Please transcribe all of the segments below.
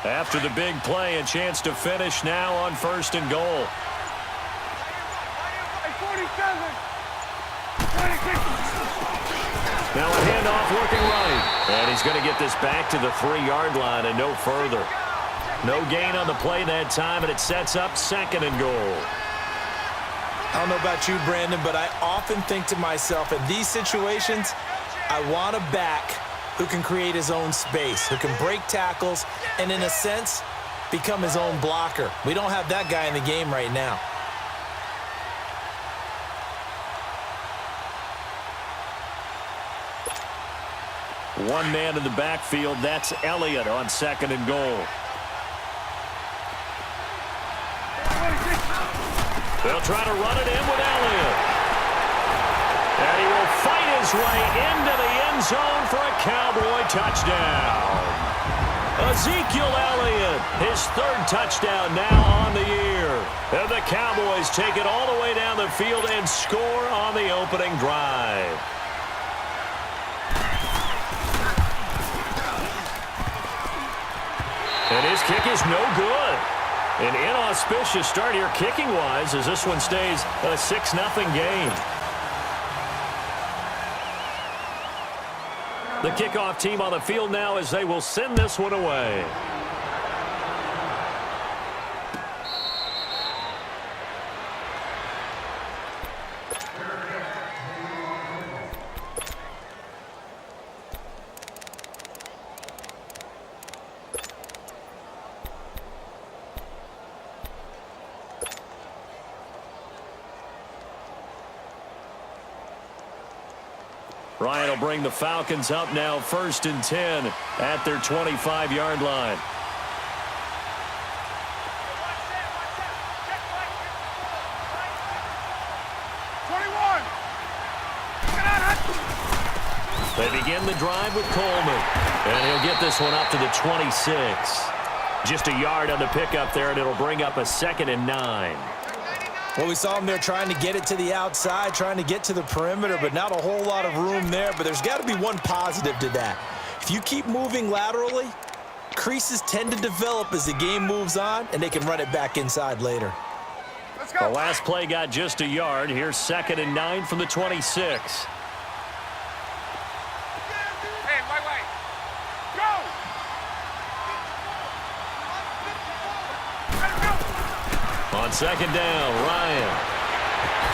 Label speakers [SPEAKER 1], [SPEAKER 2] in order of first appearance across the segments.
[SPEAKER 1] After the big play, a chance to finish now on 1st and goal. Now a handoff working right. And he's going to get this back to the 3-yard line and no further. No gain on the play that time, and it sets up 2nd and goal.
[SPEAKER 2] I don't know about you, Brandon, but I often think to myself, in these situations, I want a back who can create his own space, who can break tackles, and in a sense, become his own blocker. We don't have that guy in the game right now.
[SPEAKER 1] One man in the backfield, that's Elliott on 2nd and goal. They'll try to run it in with Elliott. And he will fight his way into the end zone for a Cowboy touchdown. Ezekiel Elliott, his 3rd touchdown now on the year. And the Cowboys take it all the way down the field and score on the opening drive. And his kick is no good. An inauspicious start here kicking-wise as this one stays a 6-0 game. The kickoff team on the field now as they will send this one away. Ryan will bring the Falcons up now 1st and 10 at their 25-yard line. They begin the drive with Coleman. And he'll get this one up to the 26. Just a yard on the pickup there, and it'll bring up a 2nd and 9.
[SPEAKER 2] Well, we saw him there trying to get it to the outside, trying to get to the perimeter, but not a whole lot of room there. But there's got to be one positive to that. If you keep moving laterally, creases tend to develop as the game moves on, and they can run it back inside later.
[SPEAKER 1] Let's go. The last play got just a yard. Here's 2nd and 9 from the 26. On 2nd down, Ryan.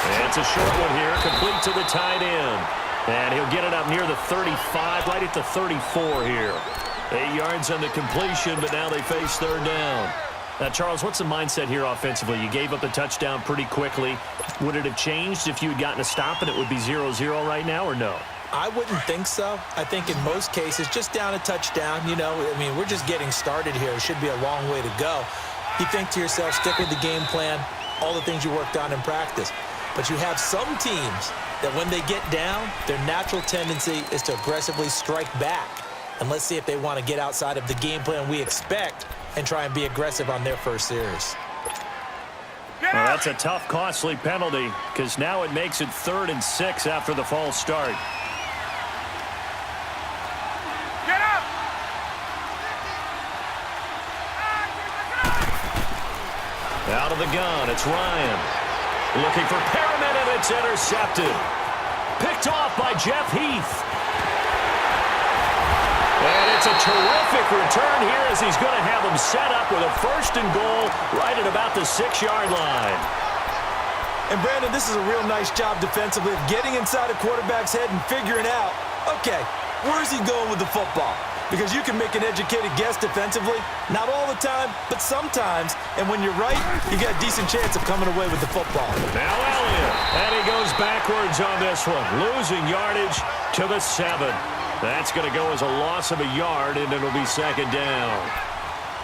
[SPEAKER 1] And it's a short one here, complete to the tight end. And he'll get it up near the 35, right at the 34 here. 8 yards on the completion, but now they face 3rd down. Now, Charles, what's the mindset here offensively? You gave up a touchdown pretty quickly. Would it have changed if you had gotten a stop and it would be 0-0 right now, or no?
[SPEAKER 2] I wouldn't think so. I think in most cases, just down a touchdown, you know, I mean, we're just getting started here. It should be a long way to go. You think to yourself, stick with the game plan, all the things you worked on in practice. But you have some teams that when they get down, their natural tendency is to aggressively strike back. And let's see if they want to get outside of the game plan we expect and try and be aggressive on their first series.
[SPEAKER 1] Well, that's a tough, costly penalty because now it makes it 3rd and 6 after the false start. Out of the gun, it's Ryan. Looking for Perriman, and it's intercepted. Picked off by Jeff Heath. And it's a terrific return here as he's going to have him set up with a 1st and goal right at about the 6-yard line.
[SPEAKER 2] And, Brandon, this is a real nice job defensively of getting inside a quarterback's head and figuring out, okay, where's he going with the football? Because you can make an educated guess defensively. Not all the time, but sometimes. And when you're right, you got a decent chance of coming away with the football.
[SPEAKER 1] Now Elliott, and he goes backwards on this one. Losing yardage to the 7. That's going to go as a loss of a yard, and it'll be 2nd down.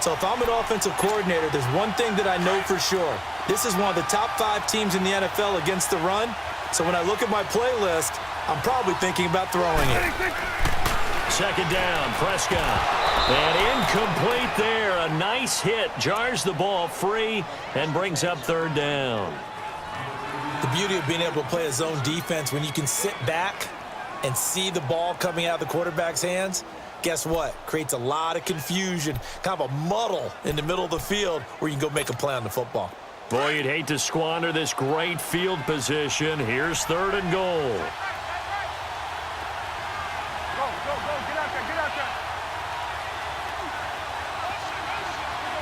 [SPEAKER 2] So if I'm an offensive coordinator, there's one thing that I know for sure. This is one of the top 5 teams in the NFL against the run. So when I look at my playlist, I'm probably thinking about throwing it.
[SPEAKER 1] 2nd down, Prescott. And incomplete there. A nice hit. Jars the ball free and brings up 3rd down.
[SPEAKER 2] The beauty of being able to play a zone defense when you can sit back and see the ball coming out of the quarterback's hands, Guess what? Creates a lot of confusion, kind of a muddle in the middle of the field where you can go make a play on the football.
[SPEAKER 1] Boy, you'd hate to squander this great field position. Here's 3rd and goal.
[SPEAKER 3] Go, go, go. Get out there, get out there.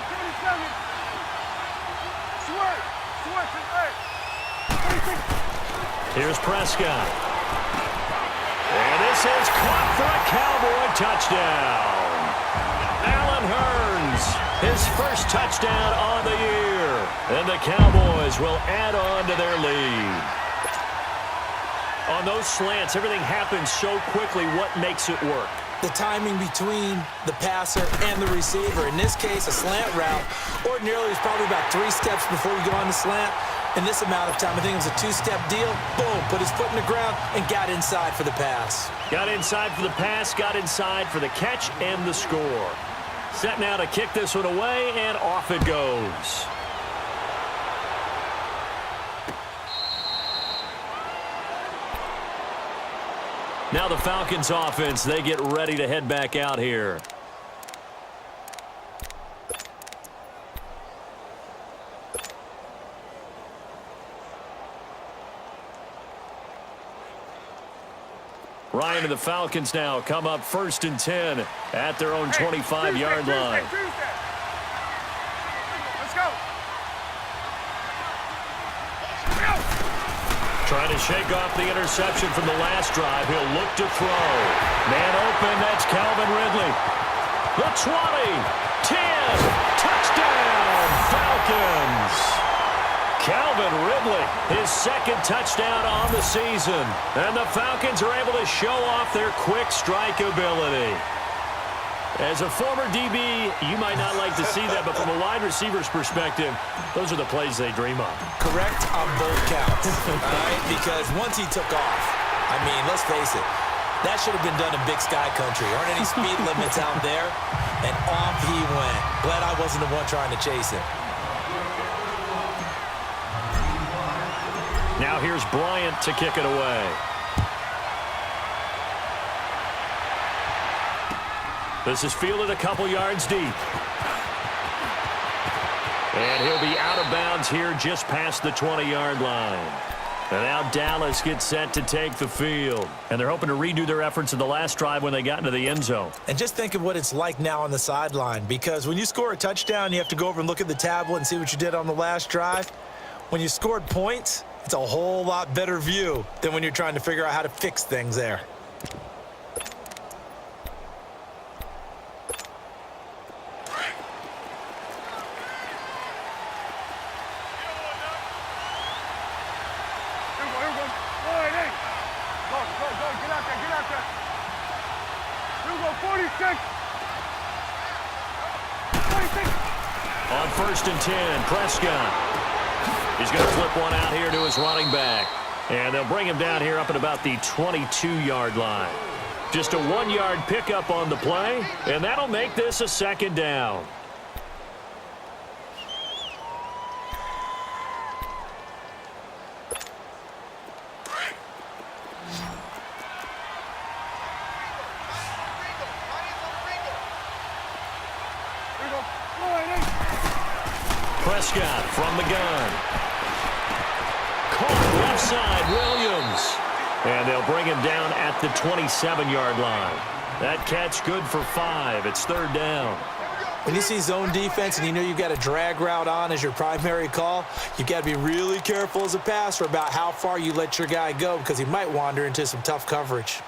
[SPEAKER 3] 27. Switch, switch, hey.
[SPEAKER 1] Here's Prescott. And this is caught for a Cowboy touchdown. Allen Hurns, his first touchdown on the year. And the Cowboys will add on to their lead. On those slants, everything happens so quickly. What makes it work?
[SPEAKER 2] The timing between the passer and the receiver. In this case, a slant route ordinarily is probably about 3 steps before you go on the slant. In this amount of time, I think it was a 2-step deal. Boom, put his foot in the ground and got inside for the pass.
[SPEAKER 1] Got inside for the pass, got inside for the catch and the score. Set now to kick this one away, and off it goes. Now the Falcons offense, they get ready to head back out here. Ryan and the Falcons now come up 1st and 10 at their own 25-yard line.
[SPEAKER 3] Let's go.
[SPEAKER 1] Trying to shake off the interception from the last drive. He'll look to throw. Man open, that's Calvin Ridley. The 20, 10, touchdown, Falcons. Calvin Ridley, his 2nd touchdown on the season. And the Falcons are able to show off their quick strike ability. As a former DB, you might not like to see that, but from a wide receiver's perspective, those are the plays they dream of.
[SPEAKER 2] Correct on both counts, all right? Because once he took off, I mean, let's face it, that should have been done in Big Sky Country. Aren't any speed limits out there? And off he went. Glad I wasn't the one trying to chase him.
[SPEAKER 1] Now here's Bryant to kick it away. This is fielded a couple yards deep. And he'll be out of bounds here just past the 20-yard line. And now Dallas gets set to take the field. And they're hoping to redo their efforts in the last drive when they got into the end zone.
[SPEAKER 2] And just think of what it's like now on the sideline. Because when you score a touchdown, you have to go over and look at the tablet and see what you did on the last drive. When you scored points, it's a whole lot better view than when you're trying to figure out how to fix things there.
[SPEAKER 1] On 1st and 10, Prescott. He's going to flip one out here to his running back. And they'll bring him down here up at about the 22-yard line. Just a 1-yard pickup on the play, and that'll make this a 2nd down. Prescott from the gun. Caught left side, Williams. And they'll bring him down at the 27-yard line. That catch good for 5. It's 3rd down.
[SPEAKER 2] When you see zone defense and you know you've got a drag route on as your primary call, you've got to be really careful as a passer about how far you let your guy go because he might wander into some tough coverage.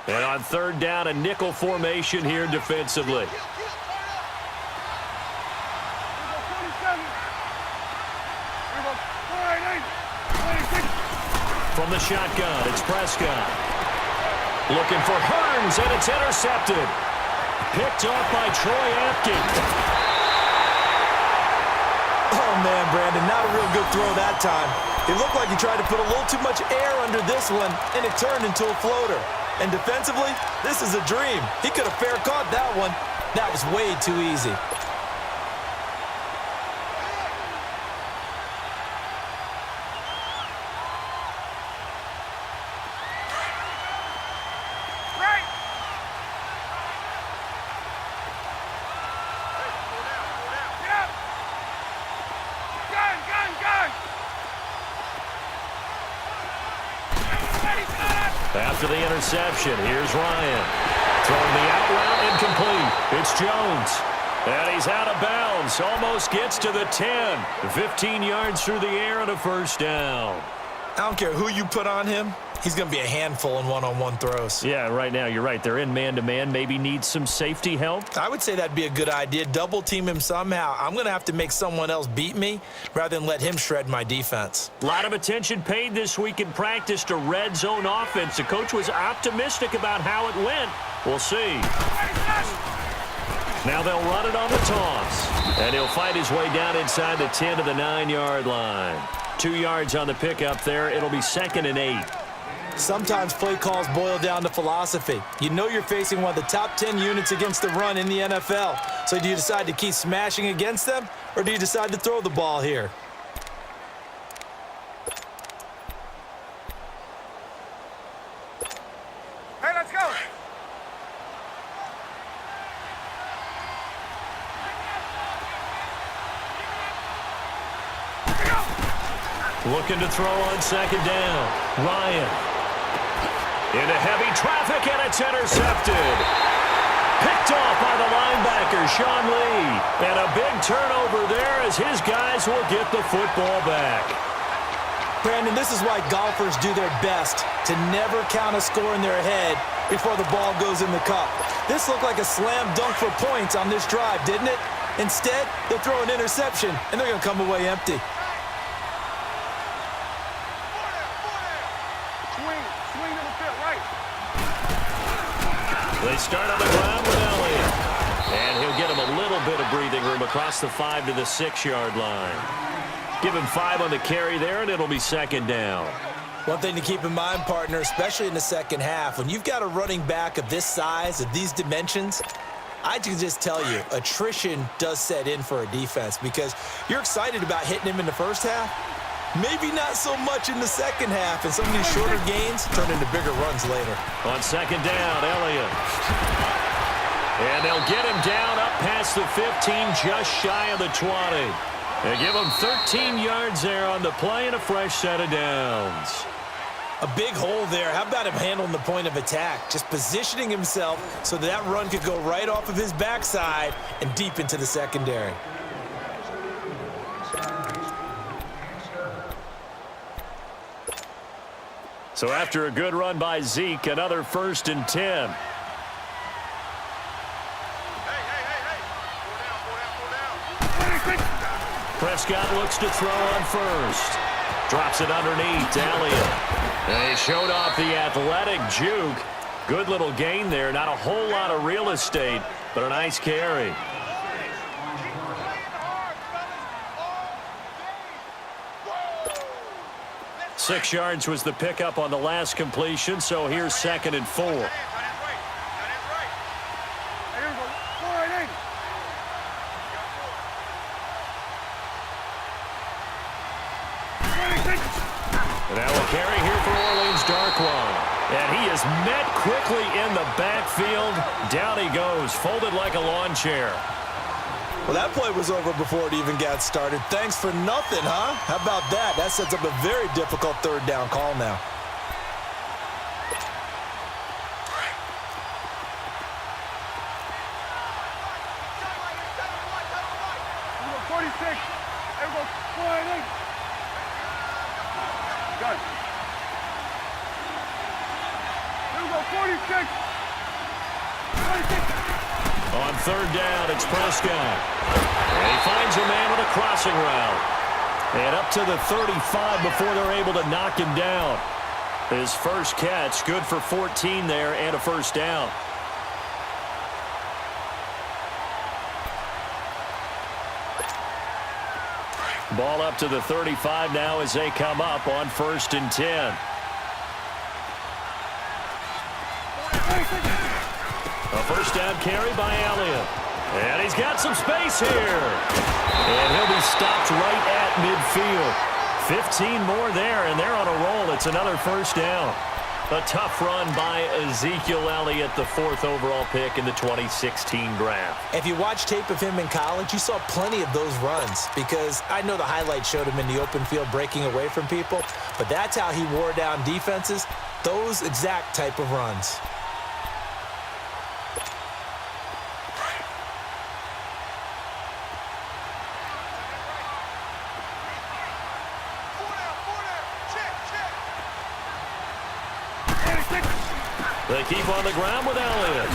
[SPEAKER 1] And on 3rd down, a nickel formation here defensively. From the shotgun, it's Prescott. Looking for Hurns, and it's intercepted. Picked off by Troy Apke.
[SPEAKER 2] Oh, man, Brandon, not a real good throw that time. It looked like he tried to put a little too much air under this one, and it turned into a floater. And defensively, this is a dream. He could have fair caught that one. That was way too easy.
[SPEAKER 1] After the interception, here's Ryan. Throwing the out route incomplete. It's Jones. And he's out of bounds. Almost gets to the 10. 15 yards through the air and a first down.
[SPEAKER 2] I don't care who you put on him. He's going to be a handful in one-on-one throws.
[SPEAKER 1] Yeah, right now, you're right. They're in man-to-man. Maybe needs some safety help.
[SPEAKER 2] I would say that'd be a good idea. Double team him somehow. I'm going to have to make someone else beat me rather than let him shred my defense.
[SPEAKER 1] A lot of attention paid this week in practice to red zone offense. The coach was optimistic about how it went. We'll see. Now they'll run it on the toss. And he'll fight his way down inside the 10 to the 9-yard line. 2 yards on the pickup there. It'll be 2nd and 8.
[SPEAKER 2] Sometimes play calls boil down to philosophy. You know you're facing one of the top 10 units against the run in the NFL. So do you decide to keep smashing against them, or do you decide to throw the ball here?
[SPEAKER 3] Hey, let's go.
[SPEAKER 1] Looking to throw on 2nd down. Ryan. Into heavy traffic, and it's intercepted. Picked off by the linebacker, Sean Lee. And a big turnover there as his guys will get the football back.
[SPEAKER 2] Brandon, this is why golfers do their best to never count a score in their head before the ball goes in the cup. This looked like a slam dunk for points on this drive, didn't it? Instead, they'll throw an interception, and they're going to come away empty.
[SPEAKER 1] They start on the ground with Elliott. And he'll get him a little bit of breathing room across the 5 to the 6-yard line. Give him 5 on the carry there, and it'll be 2nd down.
[SPEAKER 2] One thing to keep in mind, partner, especially in the second half, when you've got a running back of this size, of these dimensions, I can just tell you, attrition does set in for a defense because you're excited about hitting him in the first half. Maybe not so much in the second half, and some of these shorter gains turn into bigger runs later.
[SPEAKER 1] On 2nd down, Elliott. And they'll get him down up past the 15, just shy of the 20. They give him 13 yards there on the play and a fresh set of downs.
[SPEAKER 2] A big hole there. How about him handling the point of attack? Just positioning himself so that run could go right off of his backside and deep into the secondary.
[SPEAKER 1] So after a good run by Zeke, another 1st and 10. Prescott looks to throw on first. Drops it underneath to Elliott. And he showed off the athletic juke. Good little gain there. Not a whole lot of real estate, but a nice carry. Six yards was the pickup on the last completion, so here's 2nd and 4. And now a carry here for Orleans Darkwan. And he is met quickly in the backfield. Down he goes, folded like a lawn chair.
[SPEAKER 2] Well, that play was over before it even got started. Thanks for nothing, huh? How about that? That sets up a very difficult 3rd down call now.
[SPEAKER 1] On 3rd down, it's Prescott. And he finds a man with a crossing route. And up to the 35 before they're able to knock him down. His first catch, good for 14 there and a 1st down. Ball up to the 35 now as they come up on 1st and 10. A 1st down carry by Elliott. And he's got some space here. And he'll be stopped right at midfield. 15 more there, and they're on a roll. It's another 1st down. A tough run by Ezekiel Elliott, the 4th overall pick in the 2016 draft.
[SPEAKER 2] If you watch tape of him in college, you saw plenty of those runs because I know the highlights showed him in the open field breaking away from people, but that's how he wore down defenses. Those exact type of runs.
[SPEAKER 1] They keep on the ground with Elliott.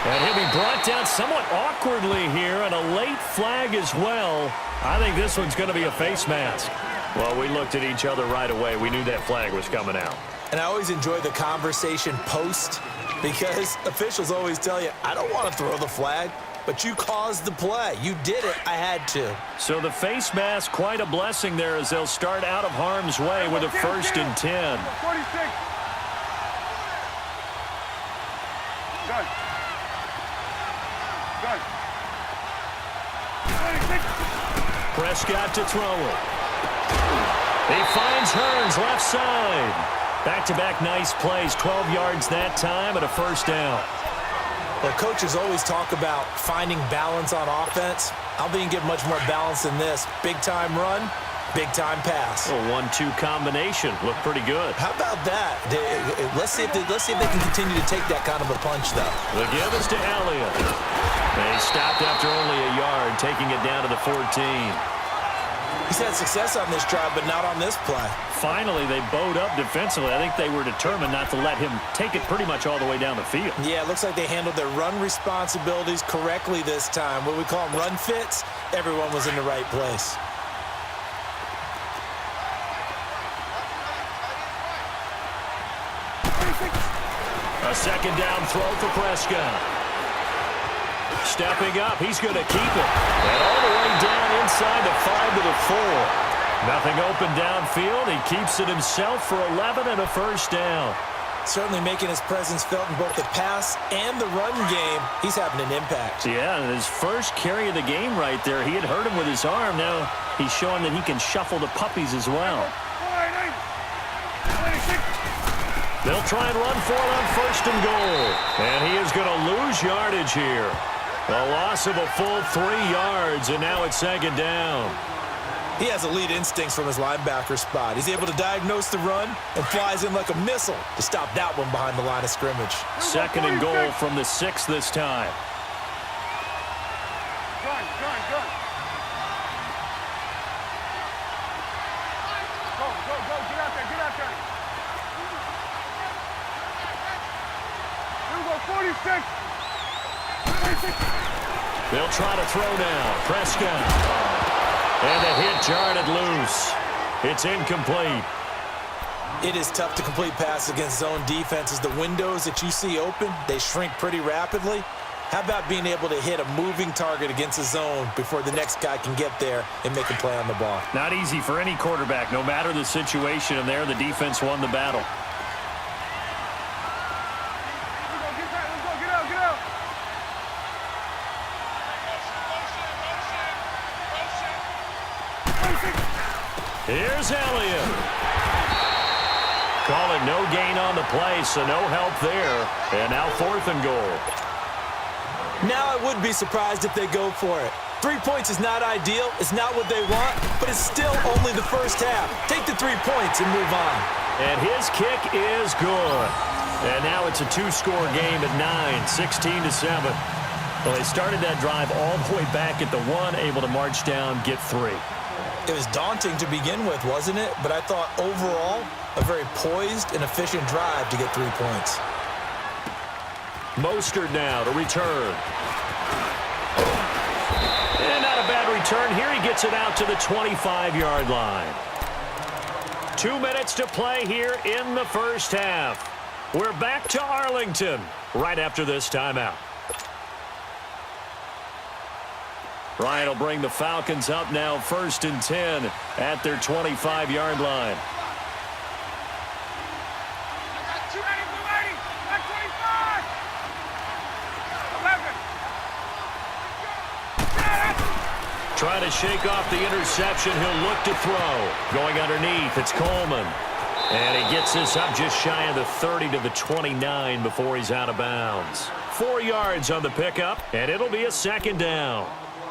[SPEAKER 1] And he'll be brought down somewhat awkwardly here, and a late flag as well. I think this one's going to be a face mask. Well, we looked at each other right away. We knew that flag was coming out.
[SPEAKER 2] And I always enjoy the conversation post because officials always tell you, I don't want to throw the flag, but you caused the play. You did it. I had to.
[SPEAKER 1] So the face mask, quite a blessing there as they'll start out of harm's way with a 1st and 10.
[SPEAKER 3] 46. Good. Good. 26.
[SPEAKER 1] Prescott to throw it. He finds Hearns left side. Back-to-back nice plays, 12 yards that time and a 1st down.
[SPEAKER 2] Well, coaches always talk about finding balance on offense. I don't think you get much more balance than this. Big-time run, big-time pass.
[SPEAKER 1] A 1-2 combination. Looked pretty good.
[SPEAKER 2] How about that? Let's see if they can continue to take that kind of a punch, though.
[SPEAKER 1] The give is to Elliott. They stopped after only a yard, taking it down to the 14.
[SPEAKER 2] He's had success on this drive, but not on this play.
[SPEAKER 1] Finally, they bowed up defensively. I think they were determined not to let him take it pretty much all the way down the field.
[SPEAKER 2] Yeah, it looks like they handled their run responsibilities correctly this time. What we call them run fits, everyone was in the right place.
[SPEAKER 1] A 2nd down throw for Prescott. Stepping up, he's going to keep it. And all the way down inside the 5 to the 4. Nothing open downfield. He keeps it himself for 11 and a 1st down.
[SPEAKER 2] Certainly making his presence felt in both the pass and the run game. He's having an impact.
[SPEAKER 1] Yeah, and his first carry of the game right there, he had hurt him with his arm. Now he's showing that he can shuffle the puppies as well.
[SPEAKER 3] 26.
[SPEAKER 1] They'll try and run for it on 1st and goal. And he is going to lose yardage here. A loss of a full 3 yards, and now it's 2nd down.
[SPEAKER 2] He has elite instincts from his linebacker spot. He's able to diagnose the run and flies in like a missile to stop that one behind the line of scrimmage.
[SPEAKER 1] 2nd and goal from the 6 this time.
[SPEAKER 3] Good. Go. Get out there. Here we go, 46. 26.
[SPEAKER 1] They'll try to throw now. Prescott. And the hit jarred loose. It's incomplete.
[SPEAKER 2] It is tough to complete passes against zone defenses. The windows that you see open, they shrink pretty rapidly. How about being able to hit a moving target against a zone before the next guy can get there and make a play on the ball?
[SPEAKER 1] Not easy for any quarterback, no matter the situation, and there the defense won the battle.
[SPEAKER 3] Get out.
[SPEAKER 1] Here's Elliott. Call it no gain on the play, so no help there. And now 4th and goal.
[SPEAKER 2] Now I would be surprised if they go for it. 3 points is not ideal. It's not what they want, but it's still only the first half. Take the 3 points and move on.
[SPEAKER 1] And his kick is good. And now it's a 2-score game at 9, 16-7. Well, they started that drive all the way back at the 1, able to march down, get 3.
[SPEAKER 2] It was daunting to begin with, wasn't it? But I thought overall, a very poised and efficient drive to get 3 points.
[SPEAKER 1] Mostert now to return. And not a bad return here. He gets it out to the 25-yard line. 2 minutes to play here in the first half. We're back to Arlington right after this timeout. Ryan will bring the Falcons up now 1st and 10 at their 25-yard line. Trying to shake off the interception. He'll look to throw. Going underneath, it's Coleman. And he gets this up just shy of the 30 to the 29 before he's out of bounds. 4 yards on the pickup, and it'll be a 2nd down.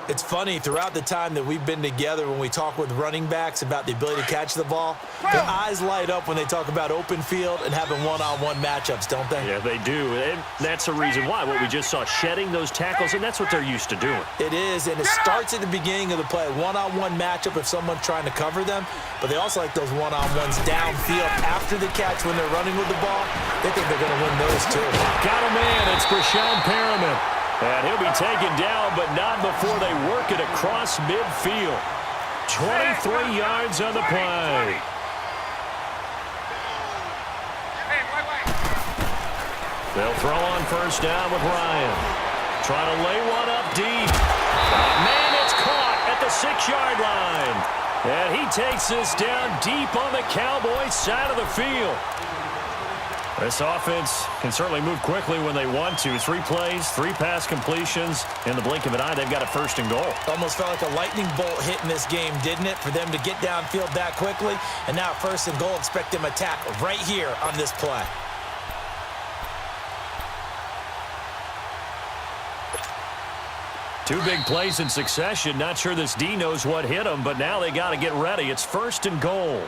[SPEAKER 2] It's funny, throughout the time that we've been together, when we talk with running backs about the ability to catch the ball, their eyes light up when they talk about open field and having one-on-one matchups, don't they?
[SPEAKER 1] Yeah, they do. And that's the reason why. What we just saw, shedding those tackles, and that's what they're used to doing.
[SPEAKER 2] It is, and it starts at the beginning of the play. One-on-one matchup if someone's trying to cover them, but they also like those one-on-ones downfield after the catch when they're running with the ball. They think they're going to win those too.
[SPEAKER 1] Got a man. It's Brashon Perriman. And he'll be taken down, but not before they work it across midfield. 23 yards on the play. They'll throw on first down with Ryan. Trying to lay one up deep. Man, it's caught at the 6-yard line. And he takes this down deep on the Cowboys' side of the field. This offense can certainly move quickly when they want to. 3 plays, 3 pass completions. In the blink of an eye, they've got a 1st and goal.
[SPEAKER 2] Almost felt like a lightning bolt hit in this game, didn't it? For them to get downfield that quickly. And now 1st and goal, expect them to attack right here on this play.
[SPEAKER 1] Two big plays in succession. Not sure this D knows what hit him, but now they got to get ready. It's 1st and goal.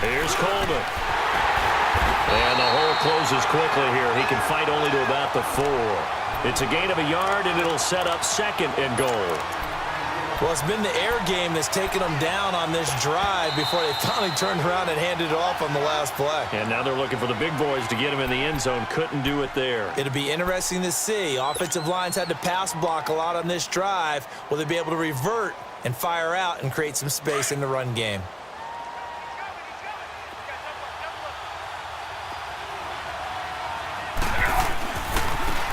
[SPEAKER 1] Here's Coleman. And the hole closes quickly here. He can fight only to about the 4. It's a gain of a yard, and it'll set up 2nd and goal.
[SPEAKER 2] Well, it's been the air game that's taken them down on this drive before they finally turned around and handed it off on the last play.
[SPEAKER 1] And now they're looking for the big boys to get him in the end zone. Couldn't do it there.
[SPEAKER 2] It'll be interesting to see. Offensive lines had to pass block a lot on this drive. Will they be able to revert and fire out and create some space in the run game?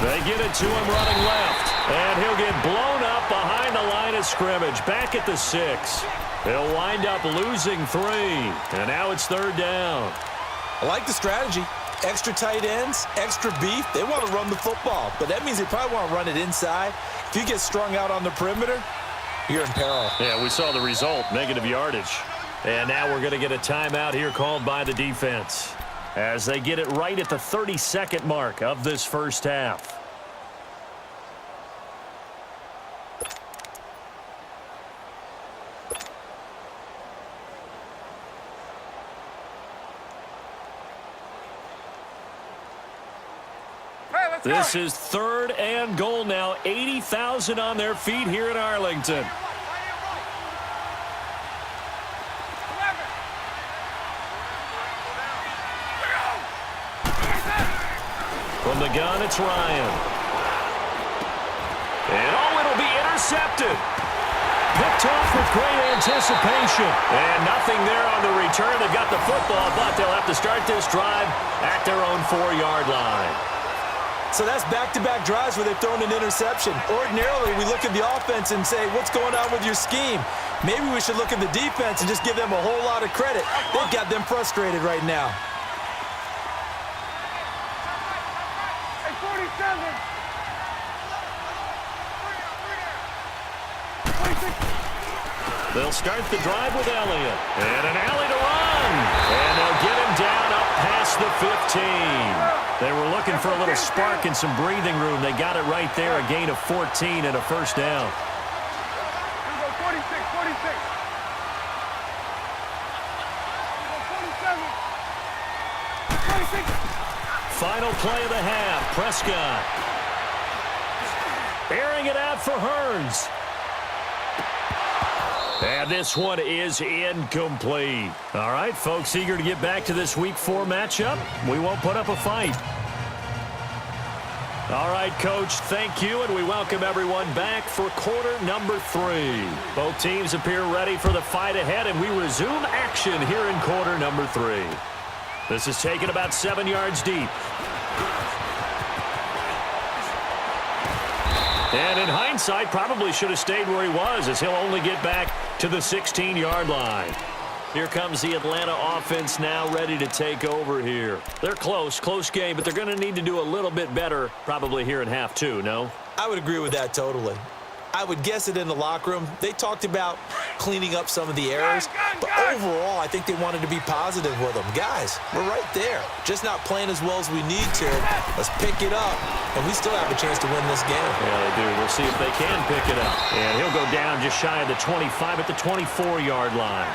[SPEAKER 1] They get it to him running left. And he'll get blown up behind the line of scrimmage. Back at the 6. He'll wind up losing 3. And now it's 3rd down.
[SPEAKER 2] I like the strategy. Extra tight ends, extra beef. They want to run the football. But that means they probably want to run it inside. If you get strung out on the perimeter, you're in peril.
[SPEAKER 1] Yeah, we saw the result. Negative yardage. And now we're going to get a timeout here called by the defense, as they get it right at the 32nd mark of this first half. This is 3rd and goal now. 80,000 on their feet here in Arlington. From the gun, it's Ryan. And it'll be intercepted. Picked off with great anticipation. And nothing there on the return. They've got the football, but they'll have to start this drive at their own 4-yard line.
[SPEAKER 2] So that's back-to-back drives where they've thrown an interception. Ordinarily, we look at the offense and say, what's going on with your scheme? Maybe we should look at the defense and just give them a whole lot of credit. They've got them frustrated right now.
[SPEAKER 3] Hey, 47. 26.
[SPEAKER 1] They'll start the drive with Elliott. And an alley to run. And they'll get him down up past the 15. They were looking for a little spark and some breathing room. They got it right there, a gain of 14 and a 1st down.
[SPEAKER 3] Here we go, 46, 46. Here we go, 47. 26.
[SPEAKER 1] Final play of the half. Prescott airing it out for Hearns. And this one is incomplete. All right, folks, eager to get back to this Week 4 matchup. We won't put up a fight. All right, Coach, thank you, and we welcome everyone back for quarter number 3. Both teams appear ready for the fight ahead, and we resume action here in quarter number 3. This is taken about 7 yards deep. And in hindsight, probably should have stayed where he was, as he'll only get back to the 16-yard line. Here comes the Atlanta offense now ready to take over here. They're close game, but they're going to need to do a little bit better probably here in half two, no?
[SPEAKER 2] I would agree with that totally. I would guess it in the locker room. They talked about cleaning up some of the errors, but overall, I think they wanted to be positive with them. Guys, we're right there. Just not playing as well as we need to. Let's pick it up, and we still have a chance to win this game.
[SPEAKER 1] Yeah, they do. We'll see if they can pick it up. And he'll go down just shy of the 25 at the 24-yard line.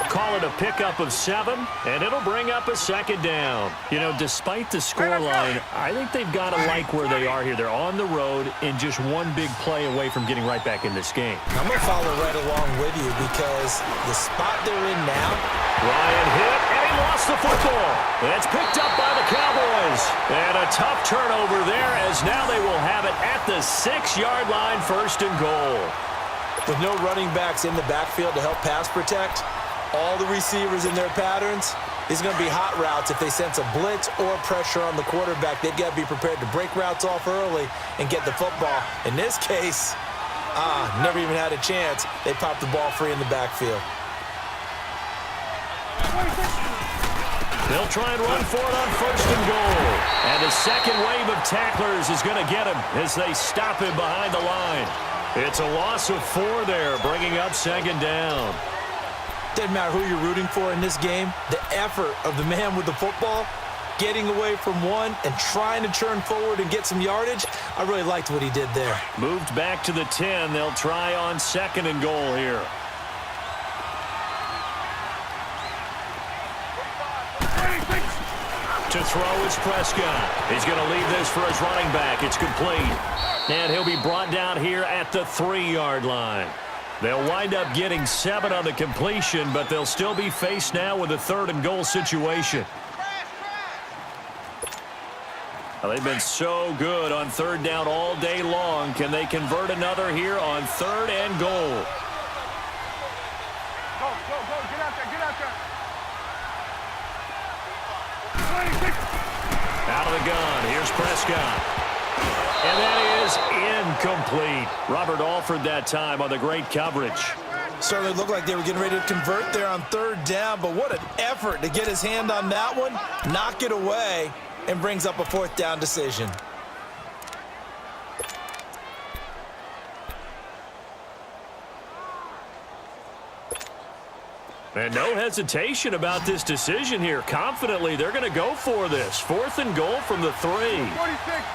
[SPEAKER 1] Call it a pickup of 7, and it'll bring up a second down. You know, despite the scoreline, I think they've got to like where they are here. They're on the road and just one big play away from getting right back in this game.
[SPEAKER 2] I'm going to follow right along with you because the spot they're in now.
[SPEAKER 1] Ryan hit, and he lost the football. It's picked up by the Cowboys. And a tough turnover there, as now they will have it at the 6-yard line, 1st and goal.
[SPEAKER 2] With no running backs in the backfield to help pass protect, all the receivers in their patterns, these are going to be hot routes. If they sense a blitz or pressure on the quarterback, they've got to be prepared to break routes off early and get the football. In this case, never even had a chance. They popped the ball free in the backfield.
[SPEAKER 1] They'll try and run for it on 1st and goal. And the second wave of tacklers is going to get him as they stop him behind the line. It's a loss of 4 there, bringing up 2nd down.
[SPEAKER 2] Doesn't matter who you're rooting for in this game. The effort of the man with the football, getting away from one and trying to turn forward and get some yardage, I really liked what he did there.
[SPEAKER 1] Moved back to the 10. They'll try on 2nd and goal here. To throw is Prescott. He's going to leave this for his running back. It's complete. And he'll be brought down here at the 3-yard line. They'll wind up getting 7 on the completion, but they'll still be faced now with a 3rd and goal situation. Well, they've been so good on 3rd down all day long. Can they convert another here on 3rd and goal?
[SPEAKER 3] Go, get out there. 26.
[SPEAKER 1] Out of the gun, here's Prescott. And that is incomplete. Robert Alford that time on the great coverage.
[SPEAKER 2] Certainly looked like they were getting ready to convert there on 3rd down, but what an effort to get his hand on that one, knock it away, and brings up a 4th down decision.
[SPEAKER 1] And no hesitation about this decision here. Confidently, they're going to go for this. 4th and goal from the 3.
[SPEAKER 3] 46.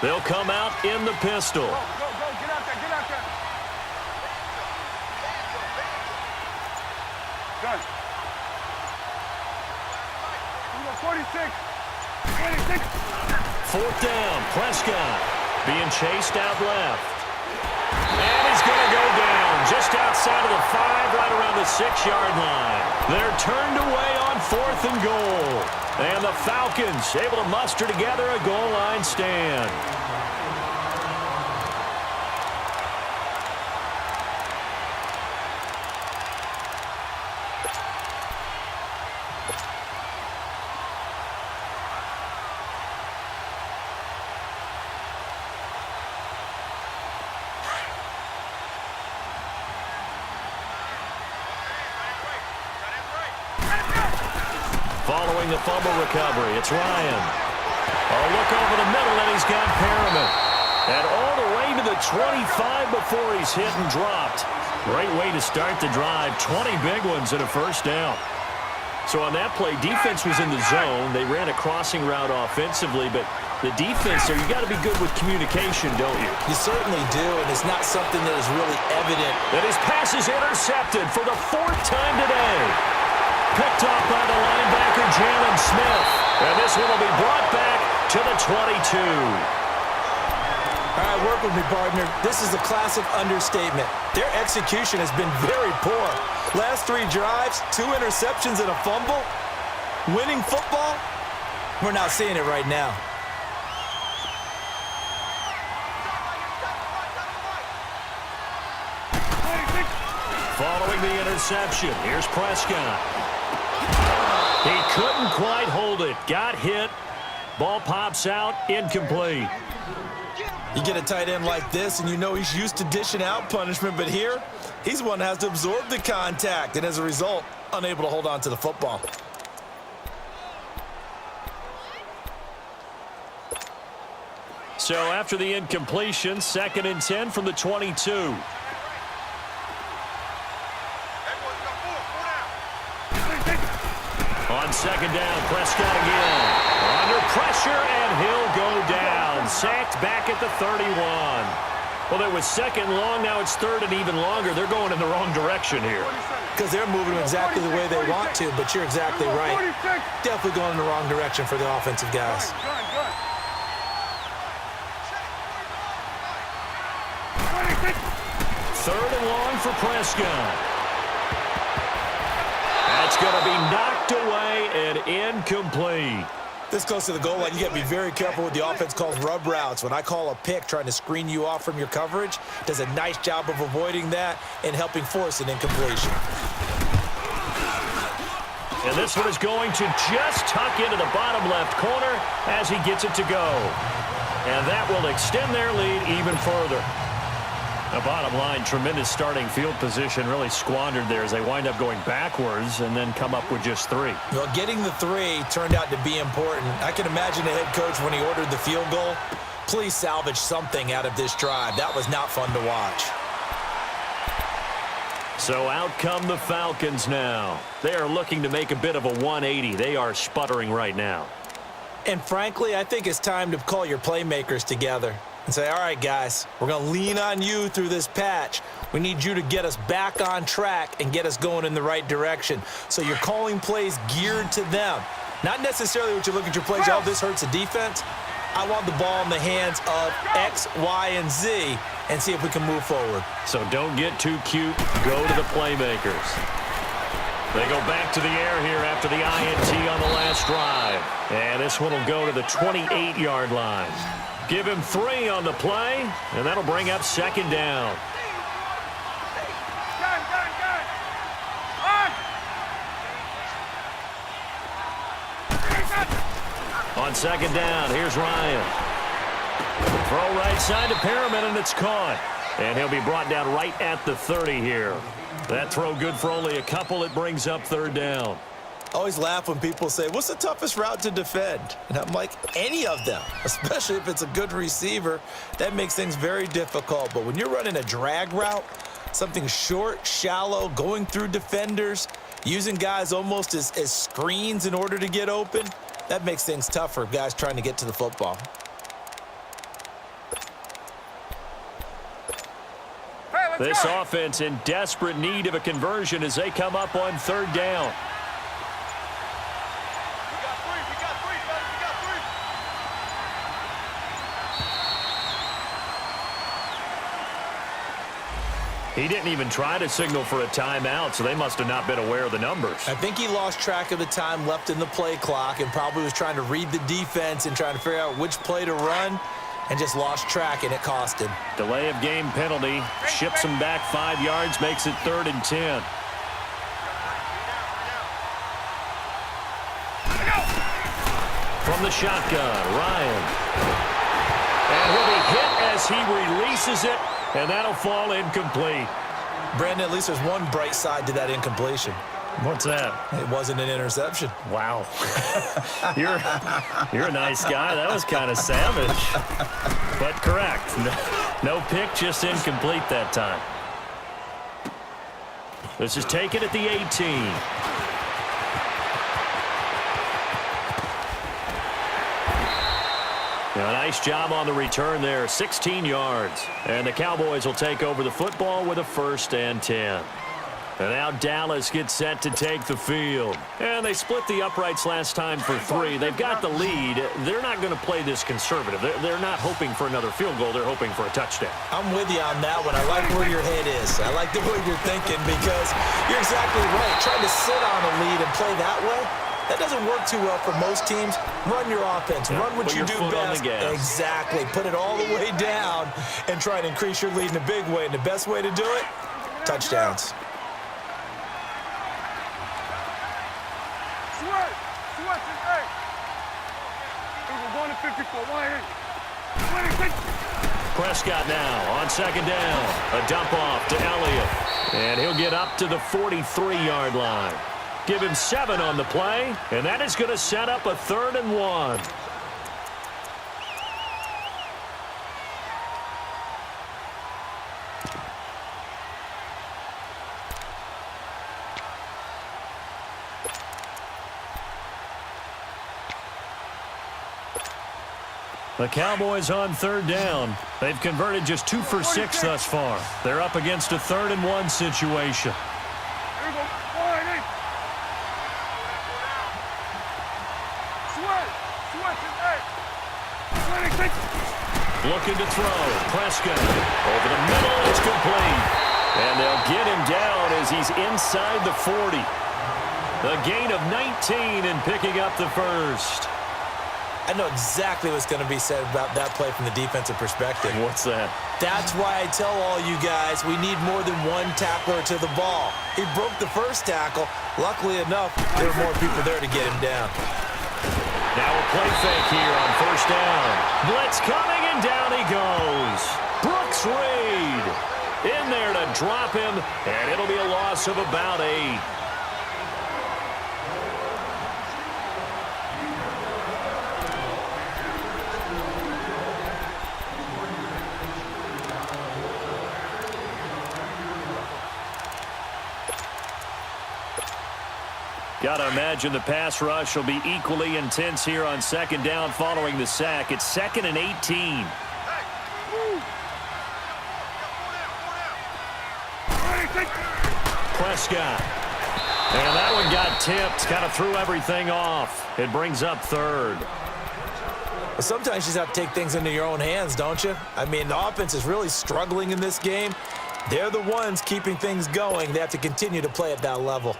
[SPEAKER 1] They'll come out in the pistol.
[SPEAKER 3] Go, get out there. Done. 46. 26.
[SPEAKER 1] 4th down, Prescott being chased out left. And he's going to go down just outside of the 5, right around the 6-yard line. They're turned away on 4th and goal. And the Falcons able to muster together a goal line stand. Following the fumble recovery, it's Ryan. A look over the middle, and he's got Perriman. And all the way to the 25 before he's hit and dropped. Great way to start the drive. 20 big ones and a 1st down. So on that play, defense was in the zone. They ran a crossing route offensively, but the defense there, you got to be good with communication, don't you?
[SPEAKER 2] You certainly do, and it's not something that is really evident.
[SPEAKER 1] And his pass is intercepted for the 4th time today. Picked up by the linebacker, Jalen Smith. And this one will be brought back to the 22.
[SPEAKER 2] All right, work with me, partner. This is a classic understatement. Their execution has been very poor. Last 3 drives, 2 interceptions and a fumble. Winning football? We're not seeing it right now.
[SPEAKER 1] Following the interception, here's Prescott. He couldn't quite hold it. Got hit. Ball pops out. Incomplete.
[SPEAKER 2] You get a tight end like this, and you know he's used to dishing out punishment, but here, he's one that has to absorb the contact, and as a result, unable to hold on to the football.
[SPEAKER 1] So after the incompletion, 2nd and 10 from the 22. On 2nd down, Prescott again. Under pressure, and he'll go down. Sacked back at the 31. Well, it was 2nd long, now it's 3rd and even longer. They're going in the wrong direction here.
[SPEAKER 2] Because they're moving exactly the way they want to, but you're exactly right. Definitely going in the wrong direction for the offensive guys.
[SPEAKER 1] 3rd and long for Prescott. That's going to be knocked away and incomplete.
[SPEAKER 2] This close to the goal line, you got to be very careful with the offense calls rub routes. When I call a pick trying to screen you off from your coverage, does a nice job of avoiding that and helping force an incompletion.
[SPEAKER 1] And this one is going to just tuck into the bottom left corner as he gets it to go. And that will extend their lead even further. The bottom line, tremendous starting field position, really squandered there as they wind up going backwards and then come up with just 3.
[SPEAKER 2] Well, getting the 3 turned out to be important. I can imagine the head coach when he ordered the field goal. Please salvage something out of this drive. That was not fun to watch.
[SPEAKER 1] So out come the Falcons now. They are looking to make a bit of a 180. They are sputtering right now.
[SPEAKER 2] And frankly, I think it's time to call your playmakers together and say, all right, guys, we're going to lean on you through this patch. We need you to get us back on track and get us going in the right direction. So you're calling plays geared to them. Not necessarily what you look at your plays, oh, this hurts the defense. I want the ball in the hands of X, Y, and Z and see if we can move forward.
[SPEAKER 1] So don't get too cute. Go to the playmakers. They go back to the air here after the INT on the last drive. And this one will go to the 28-yard line. Give him 3 on the play, and that'll bring up 2nd down. On 2nd down, here's Ryan. Throw right side to Perriman, and it's caught. And he'll be brought down right at the 30 here. That throw good for only a couple. It brings up 3rd down.
[SPEAKER 2] I always laugh when people say, what's the toughest route to defend? And I'm like, any of them, especially if it's a good receiver. That makes things very difficult. But when you're running a drag route, something short, shallow, going through defenders, using guys almost as screens in order to get open, that makes things tough for guys trying to get to the football.
[SPEAKER 1] This offense in desperate need of a conversion as they come up on 3rd down. He didn't even try to signal for a timeout, so they must have not been aware of the numbers.
[SPEAKER 2] I think he lost track of the time left in the play clock and probably was trying to read the defense and trying to figure out which play to run and just lost track, and it cost him.
[SPEAKER 1] Delay of game penalty. Ships him back 5 yards, makes it 3rd and 10. From the shotgun, Ryan. And he'll be hit as he releases it. And that'll fall incomplete.
[SPEAKER 2] Brandon, at least there's one bright side to that incompletion.
[SPEAKER 1] What's that?
[SPEAKER 2] It wasn't an interception.
[SPEAKER 1] Wow. You're a nice guy. That was kind of savage. But correct. No pick, just incomplete that time. This is taken at the 18. A nice job on the return there, 16 yards. And the Cowboys will take over the football with a 1st and 10. And now Dallas gets set to take the field. And they split the uprights last time for 3. They've got the lead. They're not going to play this conservative. They're not hoping for another field goal. They're hoping for a touchdown.
[SPEAKER 2] I'm with you on that one. I like where your head is. I like the way you're thinking because you're exactly right. Trying to sit on a lead and play that way, that doesn't work too well for most teams. Run your offense. Run what you do best. Exactly. Put it all the way down and try and increase your lead in a big way. And the best way to do it, touchdowns.
[SPEAKER 3] We're going to 54. 26.
[SPEAKER 1] Prescott now on second down. A dump off to Elliott. And he'll get up to the 43-yard line. Give him 7 on the play, and that is going to set up a 3rd and 1. The Cowboys on 3rd down. They've converted just 2 for 6 thus far. They're up against a 3rd and 1 situation.
[SPEAKER 3] Here we go. 4-8. Switch is 8. 26.
[SPEAKER 1] Looking to throw. Prescott. Over the middle. It's complete. And they'll get him down as he's inside the 40. A gain of 19 and picking up the first.
[SPEAKER 2] I know exactly what's going to be said about that play from the defensive perspective.
[SPEAKER 1] What's that?
[SPEAKER 2] That's why I tell all you guys we need more than one tackler to the ball. He broke the first tackle. Luckily enough, there were more people there to get him down.
[SPEAKER 1] Now a play fake here on 1st down. Blitz coming, and down he goes. Brooks Reed in there to drop him, and it'll be a loss of about 8. Got to imagine the pass rush will be equally intense here on 2nd down following the sack. It's 2nd and 18. Prescott. And that one got tipped. Kind of threw everything off. It brings up 3rd.
[SPEAKER 2] Well, sometimes you just have to take things into your own hands, don't you? I mean, the offense is really struggling in this game. They're the ones keeping things going. They have to continue to play at that level.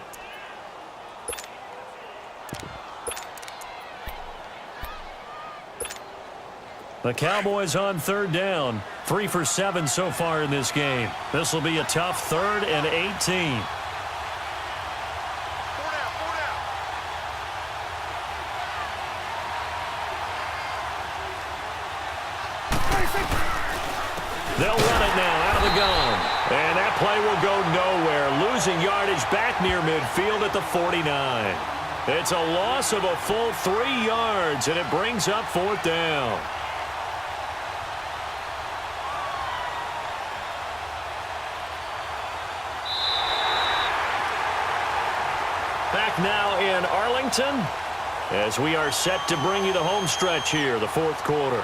[SPEAKER 1] The Cowboys on 3rd down. 3 for 7 so far in this game. This will be a tough 3rd and 18. They'll run it now out of the gun. And that play will go nowhere. Losing yardage back near midfield at the 49. It's a loss of a full 3 yards, and it brings up 4th down. Back now in Arlington as we are set to bring you the home stretch here, the 4th quarter.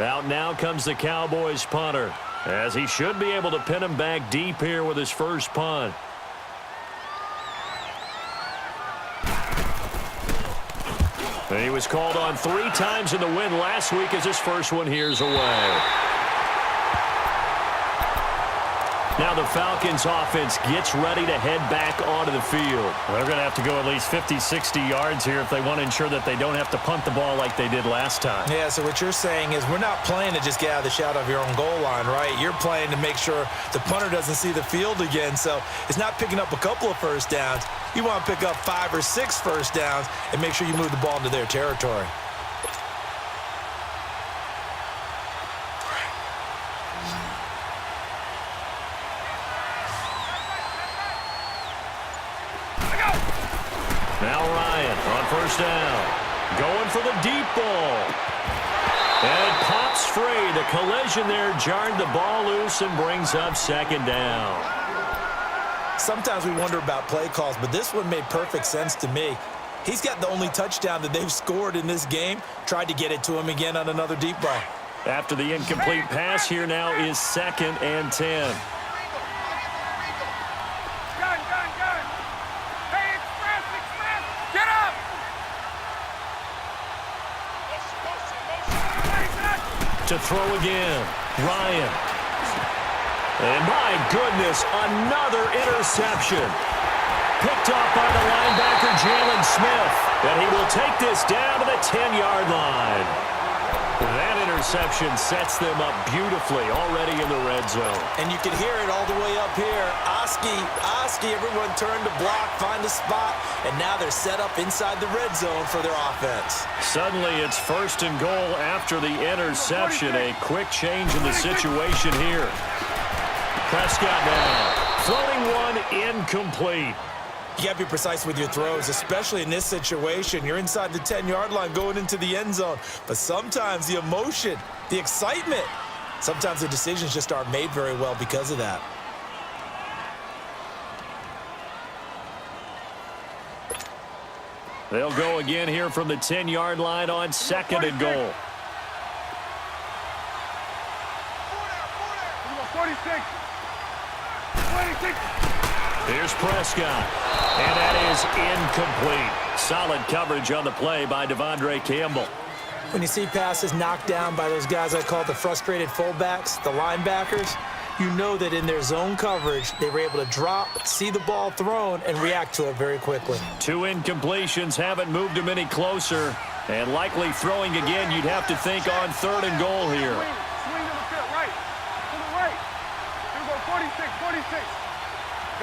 [SPEAKER 1] Out now comes the Cowboys punter, as he should be able to pin him back deep here with his first punt. And he was called on 3 times in the win last week as his first one here's away. Now the Falcons offense gets ready to head back onto the field. They're going to have to go at least 50, 60 yards here if they want to ensure that they don't have to punt the ball like they did last time.
[SPEAKER 2] Yeah, so what you're saying is we're not playing to just get out of the shadow of your own goal line, right? You're playing to make sure the punter doesn't see the field again. So it's not picking up a couple of first downs. You want to pick up 5 or 6 first downs and make sure you move the ball into their territory.
[SPEAKER 1] Now Ryan on 1st down. Going for the deep ball. And it pops free. The collision there jarred the ball loose and brings up 2nd down.
[SPEAKER 2] Sometimes we wonder about play calls, but this one made perfect sense to me. He's got the only touchdown that they've scored in this game. Tried to get it to him again on another deep ball.
[SPEAKER 1] After the incomplete pass, here now is 2nd and 10.
[SPEAKER 3] Gun. Hey, express. Get up.
[SPEAKER 1] To throw again. Ryan. And my goodness, another interception. Picked off by the linebacker, Jalen Smith. And he will take this down to the 10-yard line. That That interception sets them up beautifully already in the red zone.
[SPEAKER 2] And you can hear it all the way up here. Oski, everyone turned to block, find a spot, and now they're set up inside the red zone for their offense.
[SPEAKER 1] Suddenly it's 1st and goal after the interception. A quick change in the situation here. Prescott now. Floating one incomplete.
[SPEAKER 2] You got to be precise with your throws, especially in this situation. You're inside the 10-yard line going into the end zone. But sometimes the emotion, the excitement, sometimes the decisions just aren't made very well because of that.
[SPEAKER 1] They'll go again here from the 10-yard line on 2nd and goal.
[SPEAKER 3] 46. 26.
[SPEAKER 1] Here's Prescott, and that is incomplete. Solid coverage on the play by Devondre Campbell.
[SPEAKER 2] When you see passes knocked down by those guys I call the frustrated fullbacks, the linebackers, you know that in their zone coverage, they were able to drop, see the ball thrown, and react to it very quickly.
[SPEAKER 1] 2 incompletions haven't moved him any closer, and likely throwing again, you'd have to think on 3rd and goal here.
[SPEAKER 3] Swing to the field, right. To the right. Here we go, 46, 46.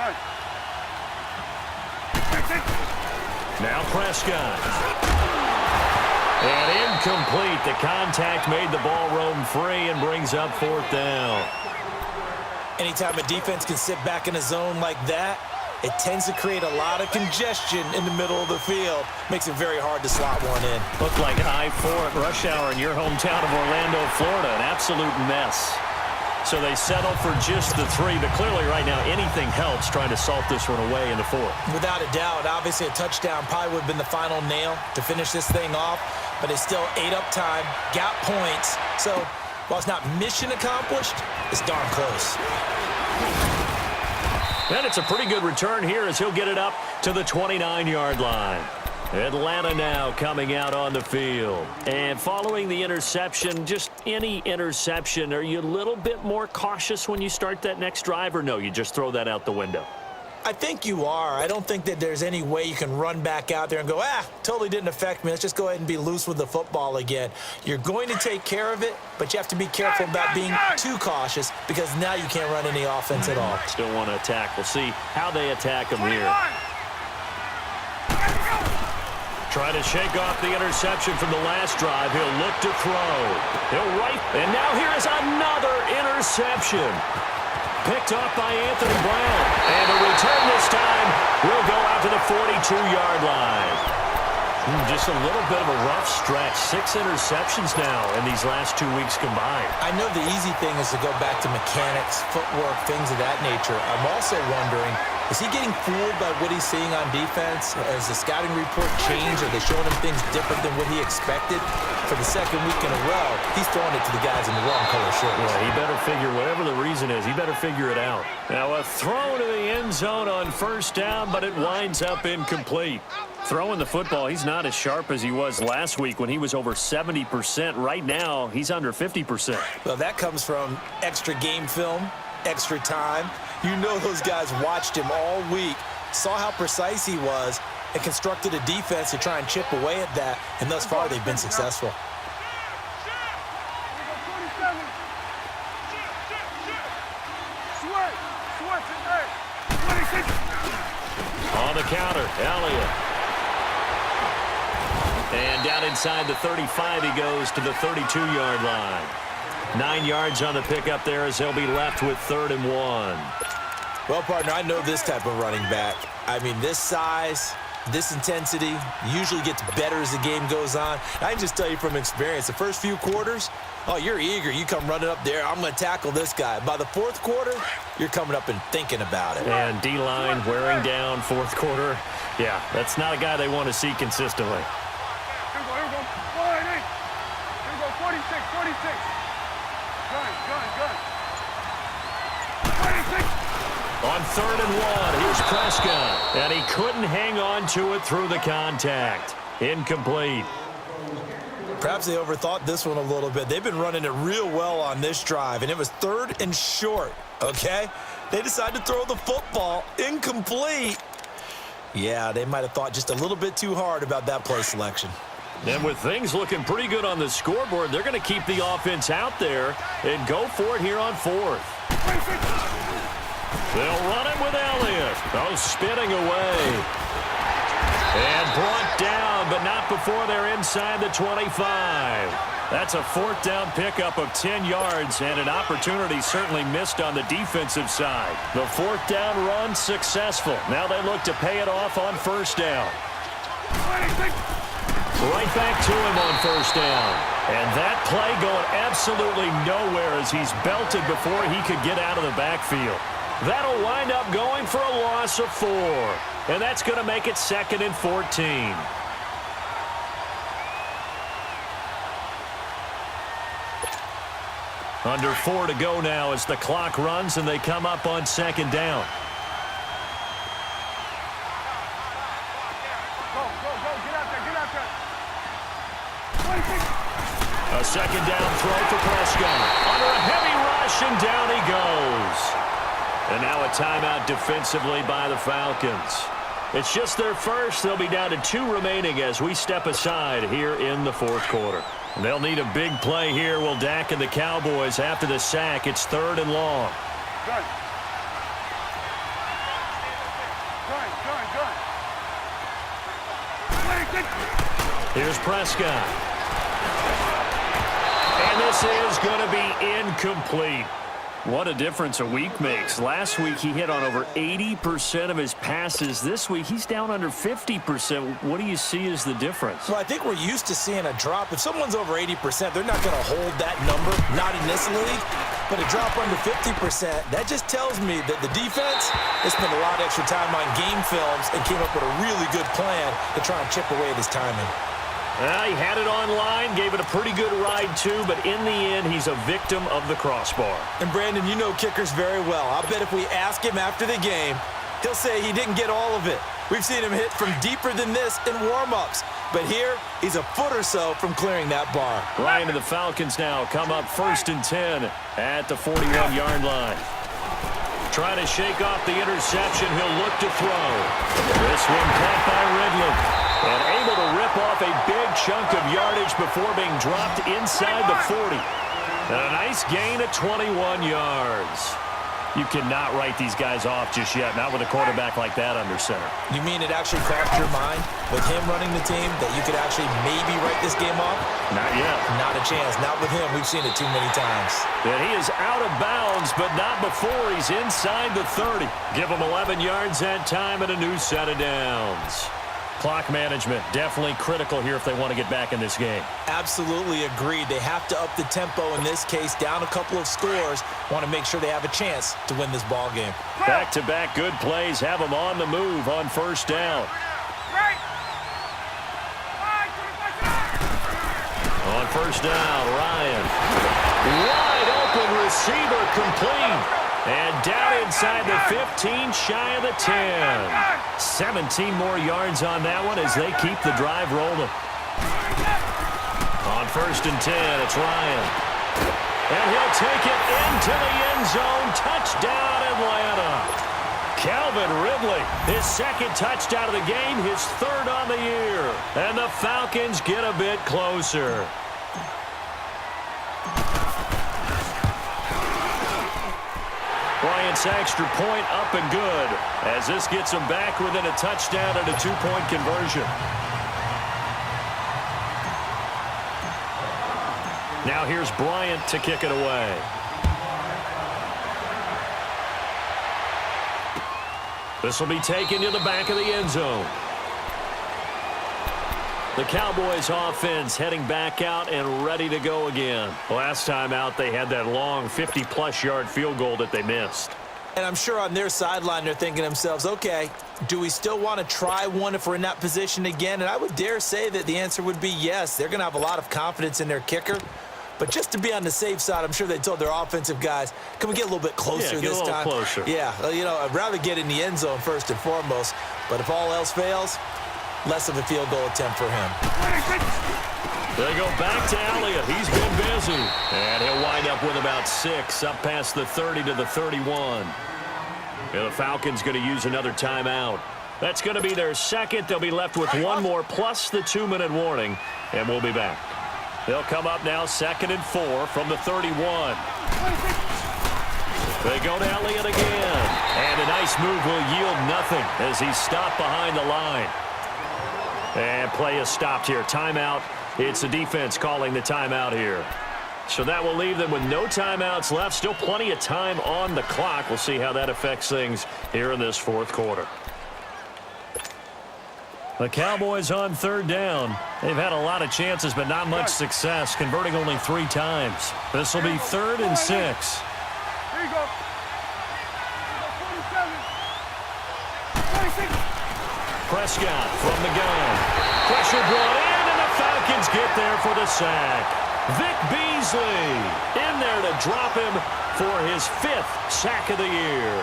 [SPEAKER 3] Good.
[SPEAKER 1] Now Prescott. And incomplete. The contact made the ball roam free and brings up 4th down.
[SPEAKER 2] Anytime a defense can sit back in a zone like that, it tends to create a lot of congestion in the middle of the field. Makes it very hard to slot one in.
[SPEAKER 1] Looked like I-4 at rush hour in your hometown of Orlando, Florida. An absolute mess. So they settle for just the 3, but clearly right now anything helps trying to salt this one away in the 4th.
[SPEAKER 2] Without a doubt, obviously a touchdown probably would have been the final nail to finish this thing off, but it's still ate up time, got points. So while it's not mission accomplished, it's darn close.
[SPEAKER 1] And it's a pretty good return here as he'll get it up to the 29-yard line. Atlanta now coming out on the field. And following the interception, just any interception, are you a little bit more cautious when you start that next drive, or no, you just throw that out the window?
[SPEAKER 2] I think you are. I don't think that there's any way you can run back out there and go, totally didn't affect me. Let's just go ahead and be loose with the football again. You're going to take care of it, but you have to be careful about being too cautious because now you can't run any offense at all.
[SPEAKER 1] Still want to attack. We'll see how they attack him here. Trying to shake off the interception from the last drive. He'll look to throw. He'll right. And now here is another interception. Picked off by Anthony Brown. And the return this time will go out to the 42-yard line. Just a little bit of a rough stretch. 6 interceptions now in these last 2 weeks combined.
[SPEAKER 2] I know the easy thing is to go back to mechanics, footwork, things of that nature. I'm also wondering, is he getting fooled by what he's seeing on defense? Has the scouting report changed? Are they showing him things different than what he expected? For the 2nd week in a row, he's throwing it to the guys in the wrong color shirts.
[SPEAKER 1] Yeah, he better figure, whatever the reason is, he better figure it out. Now a throw to the end zone on 1st down, but it winds up incomplete. Throwing the football, he's not as sharp as he was last week when he was over 70%. Right now, he's under 50%.
[SPEAKER 2] Well, that comes from extra game film, extra time. You know those guys watched him all week, saw how precise he was, and constructed a defense to try and chip away at that, and thus far they've been successful.
[SPEAKER 1] On the counter, Elliott. And down inside the 35 he goes to the 32-yard line. 9 yards on the pickup there as he'll be left with 3rd and 1.
[SPEAKER 2] Well, partner, I know this type of running back. I mean, this size, this intensity usually gets better as the game goes on. I can just tell you from experience, the first few quarters, you're eager. You come running up there, I'm going to tackle this guy. By the 4th quarter, you're coming up and thinking about it.
[SPEAKER 1] And D-line wearing down 4th quarter. Yeah, that's not a guy they want to see consistently.
[SPEAKER 3] Here we go. 180. Here we go, 46, 46. Gun. 26.
[SPEAKER 1] On 3rd and 1, here's Prescott. And he couldn't hang on to it through the contact. Incomplete.
[SPEAKER 2] Perhaps they overthought this one a little bit. They've been running it real well on this drive, and it was 3rd and short, okay? They decided to throw the football incomplete. Yeah, they might have thought just a little bit too hard about that play selection.
[SPEAKER 1] And with things looking pretty good on the scoreboard, they're going to keep the offense out there and go for it here on fourth. They'll run it with Elliott. Oh, spinning away. And brought down, but not before they're inside the 25. That's a fourth down pickup of 10 yards, and an opportunity certainly missed on the defensive side. The fourth down run successful. Now they look to pay it off on first down. Right back to him on first down. And that play going absolutely nowhere as he's belted before he could get out of the backfield. That'll wind up going for a loss of 4. And that's going to make it 2nd and 14. Under 4 to go now as the clock runs and they come up on 2nd down. A 2nd down throw for Prescott. Under a heavy rush, and down he goes. And now a timeout defensively by the Falcons. It's just their first. They'll be down to 2 remaining as we step aside here in the fourth quarter. And they'll need a big play here. Will Dak and the Cowboys after the sack. It's 3rd and long.
[SPEAKER 3] Good.
[SPEAKER 1] Here's Prescott. And this is going to be incomplete. What a difference a week makes. Last week he hit on over 80% of his passes. This week he's down under 50%. What do you see as the difference?
[SPEAKER 2] Well, I think we're used to seeing a drop. If someone's over 80%, they're not going to hold that number, not in this league. But a drop under 50%, that just tells me that the defense has spent a lot of extra time on game films and came up with a really good plan to try and chip away at his timing.
[SPEAKER 1] He had it online, gave it a pretty good ride too, but in the end, he's a victim of the crossbar.
[SPEAKER 2] And Brandon, you know kickers very well. I'll bet if we ask him after the game, he'll say he didn't get all of it. We've seen him hit from deeper than this in warm-ups. But here, he's a foot or so from clearing that bar.
[SPEAKER 1] Ryan and the Falcons now come up 1st and 10 at the 41-yard line. Trying to shake off the interception, he'll look to throw. This one caught by Ridley. And able to rip off a big chunk of yardage before being dropped inside the 40. And a nice gain of 21 yards. You cannot write these guys off just yet, not with a quarterback like that under center.
[SPEAKER 2] You mean it actually crossed your mind with him running the team that you could actually maybe write this game off?
[SPEAKER 1] Not yet.
[SPEAKER 2] Not a chance. Not with him. We've seen it too many times.
[SPEAKER 1] And he is out of bounds, but not before he's inside the 30. Give him 11 yards that time and a new set of downs. Clock management, definitely critical here if they want to get back in this game.
[SPEAKER 2] Absolutely agreed. They have to up the tempo in this case, down a couple of scores. Want to make sure they have a chance to win this ball game.
[SPEAKER 1] Back-to-back good plays have them on the move on first down. On first down, Ryan. Wide open receiver complete. And down inside the 15, shy of the 10. 17 more yards on that one as they keep the drive rolling. On 1st and 10, it's Ryan. And he'll take it into the end zone. Touchdown, Atlanta. Calvin Ridley, his 2nd touchdown of the game, his 3rd on the year. And the Falcons get a bit closer. Bryant's extra point up and good as this gets them back within a touchdown and a 2-point conversion. Now here's Bryant to kick it away. This will be taken to the back of the end zone. The Cowboys offense heading back out and ready to go again. Last time out, they had that long 50-plus yard field goal that they missed.
[SPEAKER 2] And I'm sure on their sideline, they're thinking to themselves, okay, do we still want to try one if we're in that position again? And I would dare say that the answer would be yes. They're going to have a lot of confidence in their kicker. But just to be on the safe side, I'm sure they told their offensive guys, can we get a little bit closer this time?
[SPEAKER 1] Closer.
[SPEAKER 2] Yeah, you know, I'd rather get in the end zone first and foremost. But if all else fails, less of a field goal attempt for him.
[SPEAKER 1] They go back to Elliott. He's been busy. And he'll wind up with about 6 up past the 30 to the 31. And the Falcons going to use another timeout. That's going to be their second. They'll be left with one more plus the 2-minute warning, and we'll be back. They'll come up now 2nd and 4 from the 31. They go to Elliott again. And a nice move will yield nothing as he's stopped behind the line. And play is stopped here. Timeout. It's the defense calling the timeout here. So that will leave them with no timeouts left. Still plenty of time on the clock. We'll see how that affects things here in this fourth quarter. The Cowboys on 3rd down. They've had a lot of chances, but not much success, converting only 3 times. This will be 3rd and 6.
[SPEAKER 3] Here you go. 47. 26.
[SPEAKER 1] Prescott from the gun. Pressure brought in, and the Falcons get there for the sack. Vic Beasley in there to drop him for his 5th sack of the year.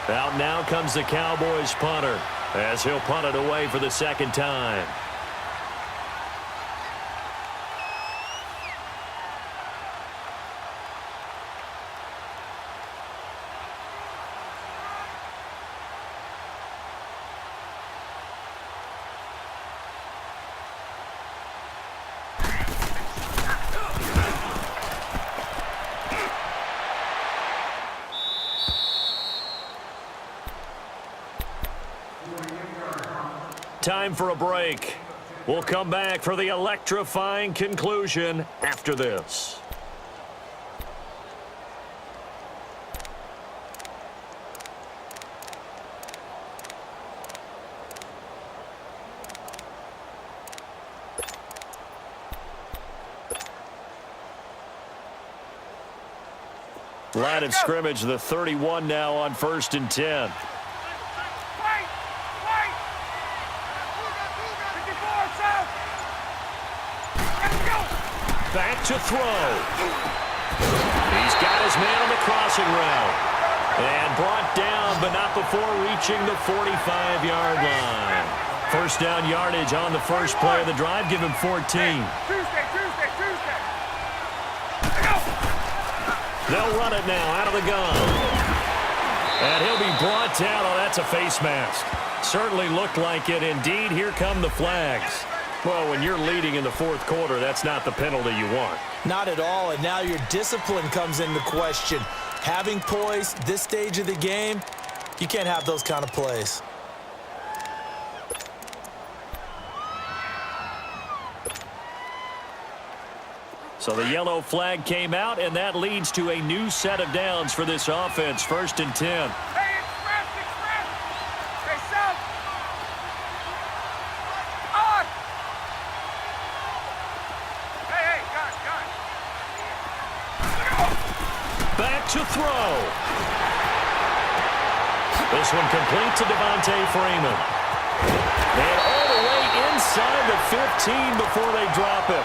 [SPEAKER 1] Out now comes the Cowboys punter as he'll punt it away for the 2nd time. Time for a break. We'll come back for the electrifying conclusion after this. Line of scrimmage, the 31 now on 1st and 10. Back to throw. He's got his man on the crossing route. And brought down, but not before reaching the 45-yard line. First down yardage on the first play of the drive. Give him 14.
[SPEAKER 3] Tuesday.
[SPEAKER 1] They'll run it now out of the gun. And he'll be brought down. Oh, that's a face mask. Certainly looked like it. Indeed, here come the flags. Well, when you're leading in the fourth quarter, that's not the penalty you want.
[SPEAKER 2] Not at all, and now your discipline comes into question. Having poise this stage of the game, you can't have those kind of plays.
[SPEAKER 1] So the yellow flag came out, and that leads to a new set of downs for this offense. 1st and 10.
[SPEAKER 3] Hey, express. Hey, south. On. Hey, got it.
[SPEAKER 1] Back to throw. This one complete to Devontae Freeman. And all the way inside the 15 before they drop him.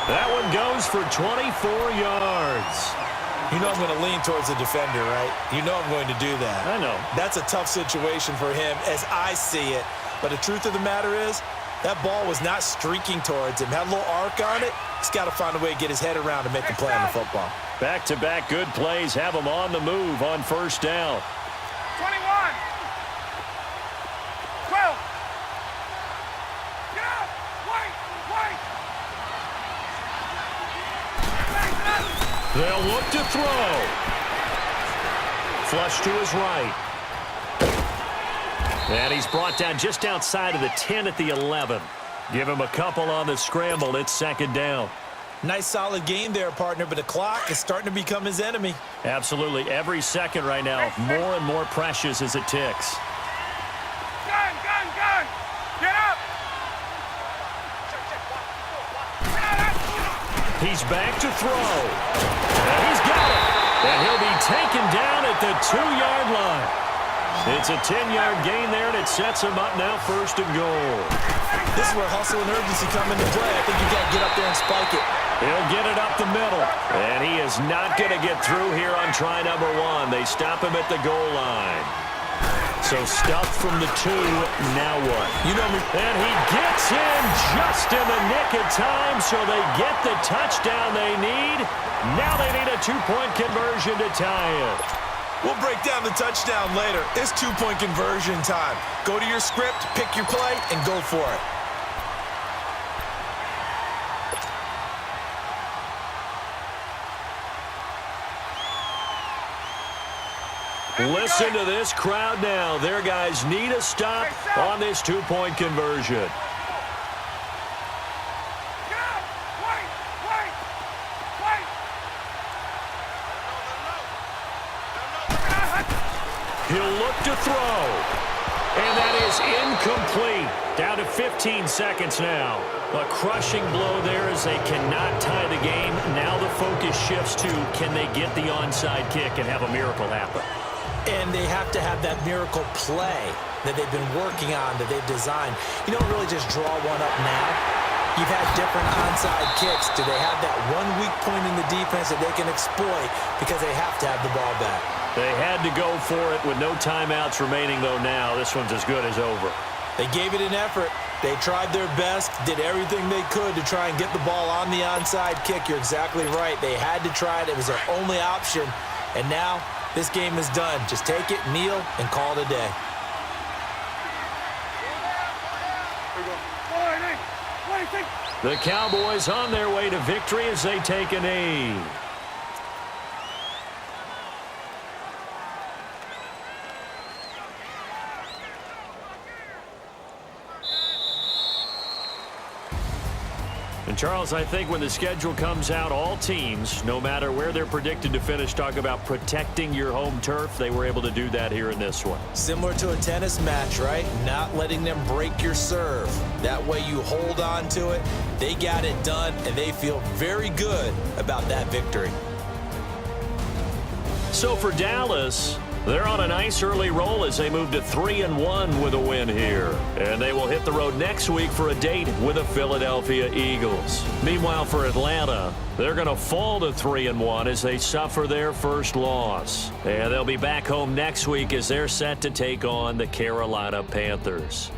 [SPEAKER 1] That one goes for 24 yards.
[SPEAKER 2] You know I'm going to lean towards the defender, right? You know I'm going to do that.
[SPEAKER 1] I know.
[SPEAKER 2] That's a tough situation for him as I see it. But the truth of the matter is, that ball was not streaking towards him. Had a little arc on it. He's got to find a way to get his head around and make a play on the football.
[SPEAKER 1] Back-to-back good plays have him on the move on first down.
[SPEAKER 3] 21. 12. Get up. Wait.
[SPEAKER 1] They'll look to throw. Flush to his right. And he's brought down just outside of the 10 at the 11. Give him a couple on the scramble. It's 2nd down.
[SPEAKER 2] Nice solid game there, partner, but the clock is starting to become his enemy.
[SPEAKER 1] Absolutely. Every second right now, more and more precious as it ticks.
[SPEAKER 3] Gun. Get up.
[SPEAKER 1] He's back to throw. And he's got it. And he'll be taken down at the 2-yard line. It's a 10-yard gain there, and it sets him up now 1st and goal.
[SPEAKER 2] This is where hustle and urgency come into play. I think you got to get up there and spike it.
[SPEAKER 1] He'll get it up the middle. And he is not going to get through here on try number 1. They stop him at the goal line. So stuffed from the 2, now what?
[SPEAKER 2] You know me.
[SPEAKER 1] And he gets in just in the nick of time, so they get the touchdown they need. Now they need a 2-point conversion to tie it.
[SPEAKER 2] We'll break down the touchdown later. It's two-point conversion time. Go to your script, pick your play, and go for it.
[SPEAKER 1] Listen to this crowd now. Their guys need a stop on this two-point conversion. He'll look to throw. And that is incomplete. Down to 15 seconds now. A crushing blow there as they cannot tie the game. Now the focus shifts to, can they get the onside kick and have a miracle happen?
[SPEAKER 2] And they have to have that miracle play that they've been working on, that they've designed. You don't really just draw one up now. You've had different onside kicks. Do they have that one weak point in the defense that they can exploit because they have to have the ball back?
[SPEAKER 1] They had to go for it with no timeouts remaining, though, now. This one's as good as over.
[SPEAKER 2] They gave it an effort. They tried their best, did everything they could to try and get the ball on the onside kick. You're exactly right. They had to try it. It was their only option. And now this game is done. Just take it, kneel, and call it a day.
[SPEAKER 1] The Cowboys on their way to victory as they take a knee. And Charles, I think when the schedule comes out, all teams, no matter where they're predicted to finish, talk about protecting your home turf. They were able to do that here in this one.
[SPEAKER 2] Similar to a tennis match, right? Not letting them break your serve. That way you hold on to it. They got it done, and they feel very good about that victory.
[SPEAKER 1] So for Dallas, they're on a nice early roll as they move to 3-1 with a win here. And they will hit the road next week for a date with the Philadelphia Eagles. Meanwhile, for Atlanta, they're going to fall to 3-1 as they suffer their first loss. And they'll be back home next week as they're set to take on the Carolina Panthers.